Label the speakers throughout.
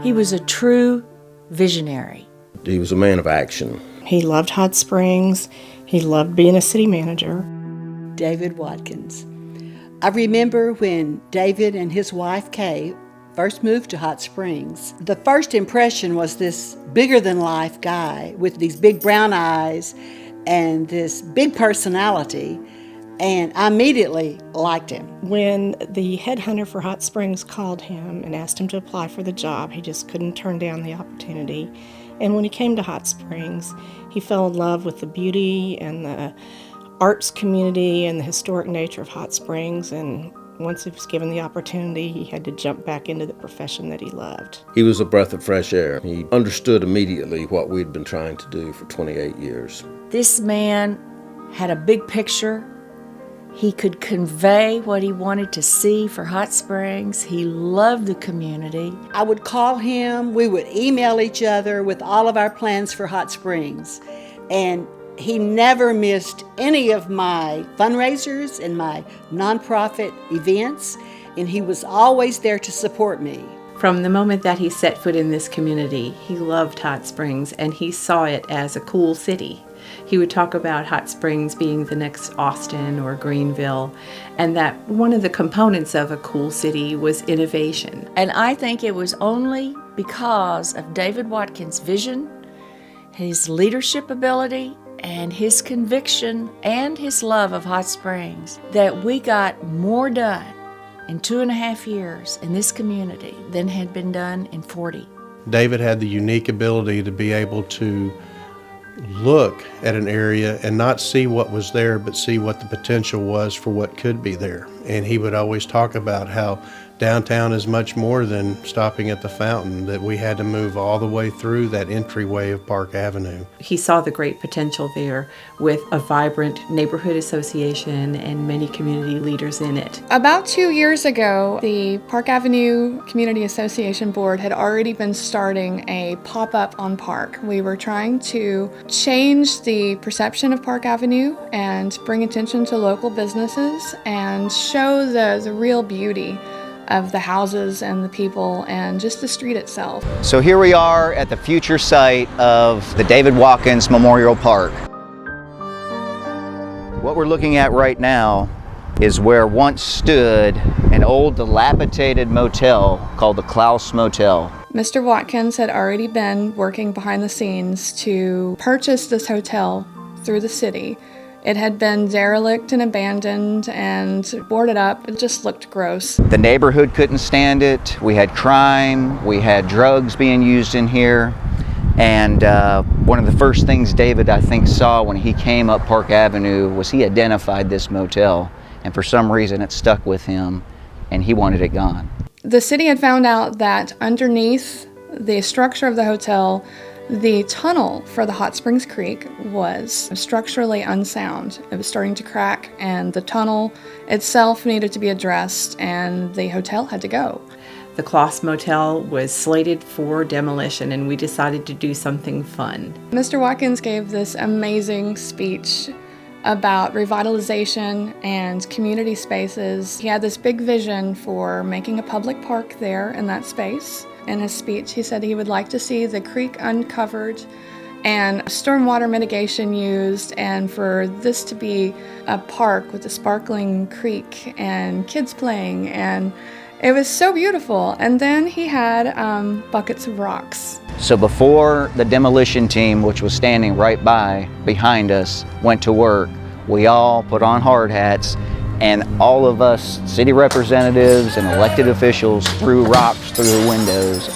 Speaker 1: He was a true visionary.
Speaker 2: He was a man of action.
Speaker 3: He loved Hot Springs. He loved being a city manager.
Speaker 4: David Watkins. I remember when David and his wife Kay first moved to Hot Springs. The first impression was this bigger-than-life guy with these big brown eyes and this big personality, and I immediately liked him.
Speaker 3: When the headhunter for Hot Springs called him and asked him to apply for the job, he just couldn't turn down the opportunity. And when he came to Hot Springs, he fell in love with the beauty and the arts community and the historic nature of Hot Springs, and once he was given the opportunity, he had to jump back into the profession that he loved.
Speaker 2: He was a breath of fresh air. He understood immediately what we'd been trying to do for 28 years.
Speaker 1: This man had a big picture. He could convey what he wanted to see for Hot Springs. He loved the community.
Speaker 4: I would call him, we would email each other with all of our plans for Hot Springs, and he never missed any of my fundraisers and my nonprofit events, and he was always there to support me.
Speaker 5: From the moment that he set foot in this community, he loved Hot Springs and he saw it as a cool city. He would talk about Hot Springs being the next Austin or Greenville, and that one of the components of a cool city was innovation.
Speaker 1: And I think it was only because of David Watkins' vision, his leadership ability, and his conviction and his love of Hot Springs that we got more done in 2.5 years in this community than had been done in 40.
Speaker 6: David had the unique ability to be able to look at an area and not see what was there, but see what the potential was for what could be there. And he would always talk about how downtown is much more than stopping at the fountain, that we had to move all the way through that entryway of Park Avenue.
Speaker 5: He saw the great potential there with a vibrant neighborhood association and many community leaders in it.
Speaker 7: About 2 years ago, the Park Avenue Community Association Board had already been starting a pop-up on Park. We were trying to change the perception of Park Avenue and bring attention to local businesses and show the real beauty of the houses and the people and just the street itself.
Speaker 8: So here we are at the future site of the David Watkins Memorial Park. What we're looking at right now is where once stood an old dilapidated motel called the Klaus Motel.
Speaker 7: Mr. Watkins had already been working behind the scenes to purchase this hotel through the city. It had been derelict and abandoned and boarded up. It just looked gross.
Speaker 8: The neighborhood couldn't stand it. We had crime, we had drugs being used in here. And one of the first things David, I think, saw when he came up Park Avenue was he identified this motel. And for some reason it stuck with him and he wanted it gone.
Speaker 7: The city had found out that underneath the structure of the hotel, the tunnel for the Hot Springs Creek was structurally unsound. It was starting to crack, and the tunnel itself needed to be addressed, and the hotel had to go.
Speaker 5: The Klaus Motel was slated for demolition, and we decided to do something fun.
Speaker 7: Mr. Watkins gave this amazing speech about revitalization and community spaces. He had this big vision for making a public park there in that space. In his speech, he said he would like to see the creek uncovered and stormwater mitigation used, and for this to be a park with a sparkling creek and kids playing, and it was so beautiful. And then he had buckets of rocks.
Speaker 8: So before the demolition team, which was standing right behind us, went to work, we all put on hard hats, and all of us city representatives and elected officials threw rocks through the windows.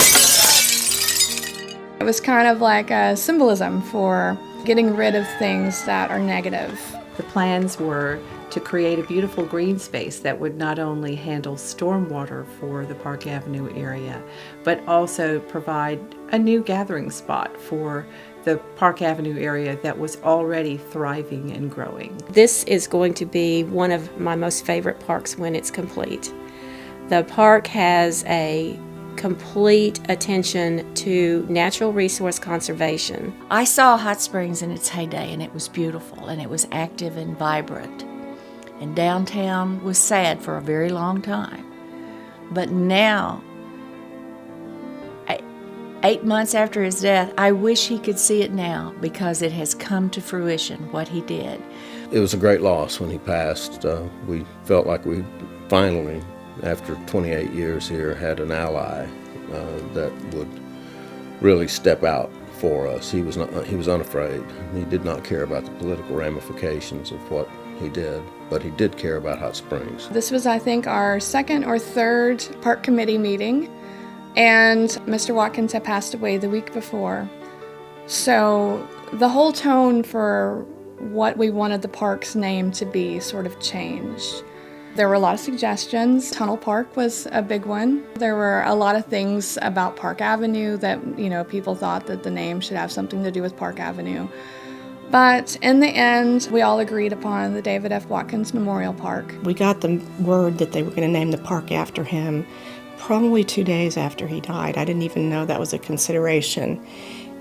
Speaker 7: It was kind of like a symbolism for getting rid of things that are negative.
Speaker 5: The plans were to create a beautiful green space that would not only handle stormwater for the Park Avenue area, but also provide a new gathering spot for the Park Avenue area that was already thriving and growing.
Speaker 9: This is going to be one of my most favorite parks when it's complete. The park has a complete attention to natural resource conservation.
Speaker 1: I saw Hot Springs in its heyday, and it was beautiful, and it was active and vibrant. And downtown was sad for a very long time. But now, 8 months after his death, I wish he could see it now because it has come to fruition, what he did.
Speaker 2: It was a great loss when he passed. We felt like we finally, after 28 years here, had an ally that would really step out for us. He was unafraid. He did not care about the political ramifications of what he did, but he did care about Hot Springs.
Speaker 7: This was, I think, our second or third park committee meeting, and Mr. Watkins had passed away the week before. So the whole tone for what we wanted the park's name to be sort of changed. There were a lot of suggestions. Tunnel Park was a big one. There were a lot of things about Park Avenue that, people thought that the name should have something to do with Park Avenue. But in the end, we all agreed upon the David F. Watkins Memorial Park.
Speaker 3: We got the word that they were going to name the park after him probably 2 days after he died. I didn't even know that was a consideration.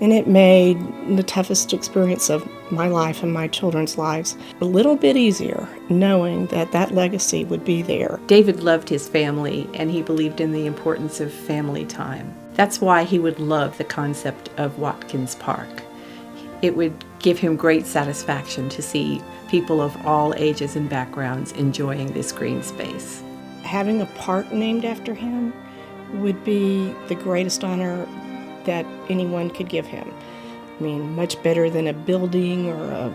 Speaker 3: And it made the toughest experience of my life and my children's lives a little bit easier, knowing that that legacy would be there.
Speaker 5: David loved his family, and he believed in the importance of family time. That's why he would love the concept of Watkins Park. It would give him great satisfaction to see people of all ages and backgrounds enjoying this green space.
Speaker 3: Having a park named after him would be the greatest honor that anyone could give him. I mean, much better than a building or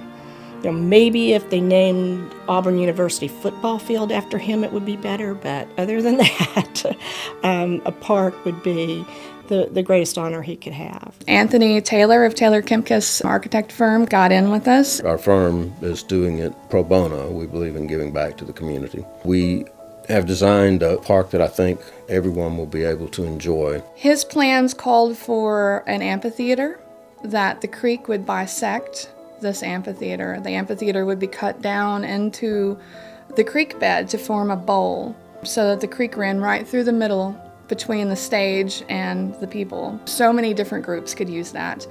Speaker 3: maybe if they named Auburn University football field after him, it would be better. But other than that, a park would be the greatest honor he could have.
Speaker 7: Anthony Taylor of Taylor Kempkes architect firm got in with us.
Speaker 2: Our firm is doing it pro bono. We believe in giving back to the community. We have designed a park that I think everyone will be able to enjoy.
Speaker 7: His plans called for an amphitheater, that the creek would bisect this amphitheater. The amphitheater would be cut down into the creek bed to form a bowl so that the creek ran right through the middle between the stage and the people. So many different groups could use that.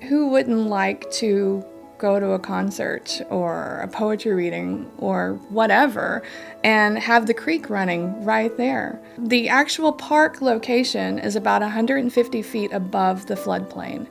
Speaker 7: Who wouldn't like to go to a concert or a poetry reading or whatever and have the creek running right there? The actual park location is about 150 feet above the floodplain.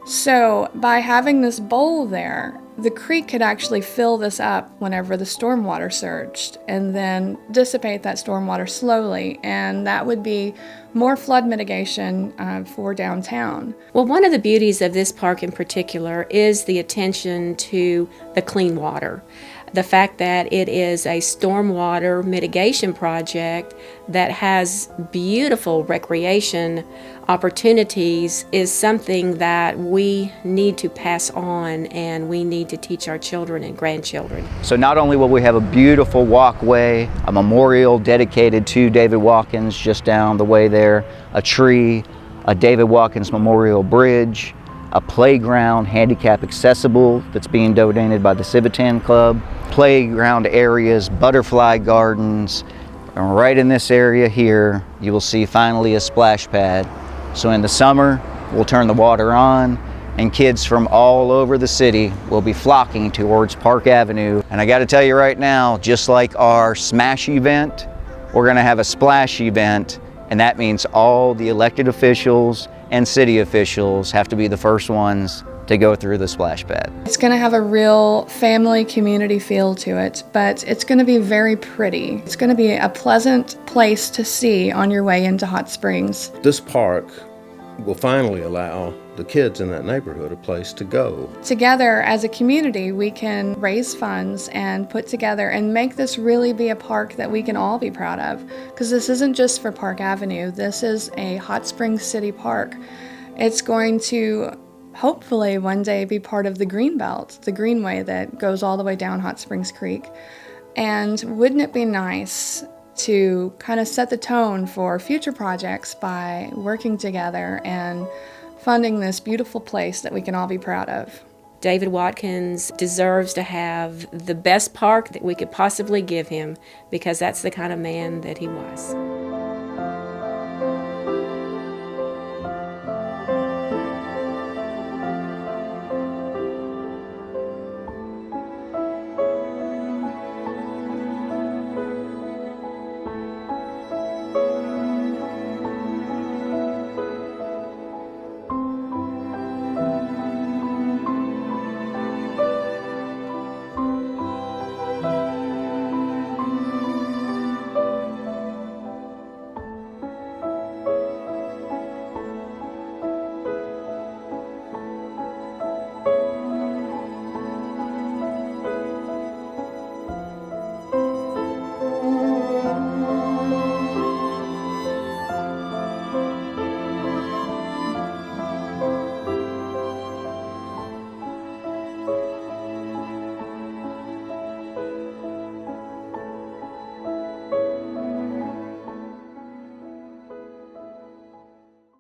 Speaker 7: So by having this bowl there, the creek could actually fill this up whenever the stormwater surged and then dissipate that stormwater slowly, and that would be more flood mitigation for downtown.
Speaker 9: Well, one of the beauties of this park in particular is the attention to the clean water. The fact that it is a stormwater mitigation project that has beautiful recreation opportunities is something that we need to pass on, and we need to teach our children and grandchildren.
Speaker 8: So not only will we have a beautiful walkway, a memorial dedicated to David Watkins just down the way there, a tree, a David Watkins Memorial Bridge, a playground, handicap accessible, that's being donated by the Civitan Club, playground areas, butterfly gardens, and right in this area here, you will see finally a splash pad. So in the summer, we'll turn the water on, and kids from all over the city will be flocking towards Park Avenue. And I gotta tell you right now, just like our Smash event, we're gonna have a splash event, and that means all the elected officials and city officials have to be the first ones to go through the splash pad.
Speaker 7: It's going to have a real family community feel to it, but it's going to be very pretty. It's going to be a pleasant place to see on your way into Hot Springs.
Speaker 2: This park will finally allow the kids in that neighborhood a place to go.
Speaker 7: Together as a community, we can raise funds and put together and make this really be a park that we can all be proud of. Because this isn't just for Park Avenue, this is a Hot Springs City Park. It's going to hopefully one day be part of the green belt, the greenway that goes all the way down Hot Springs Creek. And wouldn't it be nice to kind of set the tone for future projects by working together and funding this beautiful place that we can all be proud of?
Speaker 9: David Watkins deserves to have the best park that we could possibly give him, because that's the kind of man that he was.